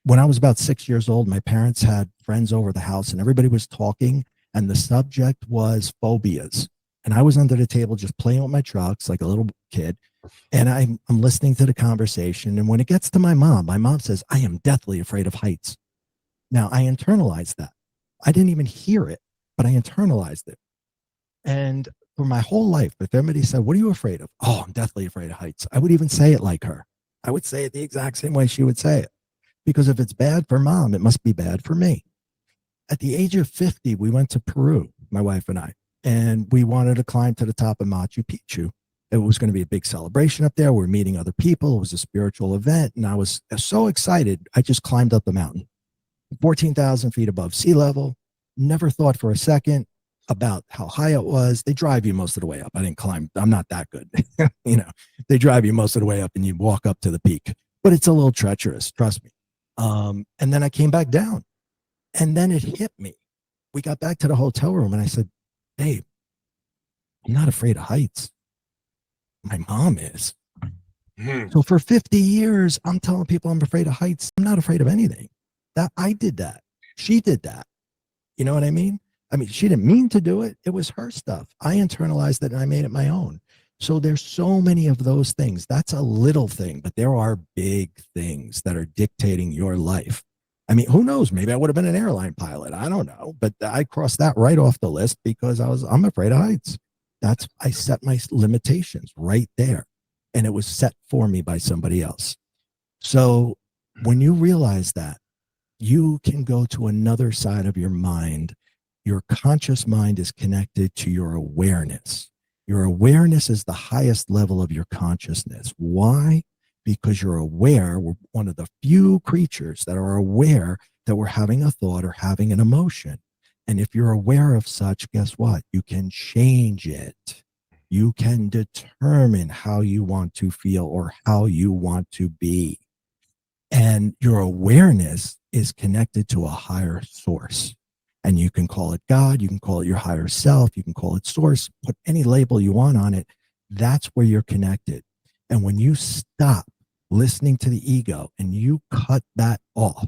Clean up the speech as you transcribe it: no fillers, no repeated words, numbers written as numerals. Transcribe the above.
when I was about 6 years old, my parents had friends over the house and everybody was talking, and the subject was phobias. And I was under the table just playing with my trucks like a little kid. And I'm listening to the conversation. And when it gets to my mom says, I am deathly afraid of heights. Now I internalized that. I didn't even hear it, but I internalized it. And for my whole life, if everybody said, what are you afraid of? Oh, I'm deathly afraid of heights. I would even say it like her. I would say it the exact same way she would say it. Because if it's bad for mom, it must be bad for me. At the age of 50, we went to Peru, my wife and I, and we wanted to climb to the top of Machu Picchu. It was going to be a big celebration up there. We're meeting other people. It was a spiritual event. And I was so excited. I just climbed up the mountain, 14,000 feet above sea level. Never thought for a second about how high it was. They drive you most of the way up. I didn't climb. I'm not that good. They drive you most of the way up and you walk up to the peak, but it's a little treacherous. Trust me. And then I came back down, and then it hit me. We got back to the hotel room and I said, Babe, I'm not afraid of heights. My mom is. So for 50 years, I'm telling people I'm afraid of heights. I'm not afraid of anything. That I did that. She did that. You know what I mean? I mean, she didn't mean to do it. It was her stuff. I internalized it and I made it my own. So there's so many of those things. That's a little thing, but there are big things that are dictating your life. I mean, who knows? Maybe I would have been an airline pilot. I don't know, but I crossed that right off the list because I'm afraid of heights. I set my limitations right there, and it was set for me by somebody else. So when you realize that, you can go to another side of your mind. Your conscious mind is connected to your awareness. Your awareness is the highest level of your consciousness. Why? Because you're aware. We're one of the few creatures that are aware that we're having a thought or having an emotion. And if you're aware of such, guess what? You can change it. You can determine how you want to feel or how you want to be. And your awareness is connected to a higher source. And you can call it God, you can call it your higher self, you can call it source, put any label you want on it. That's where you're connected. And when you stop listening to the ego and you cut that off,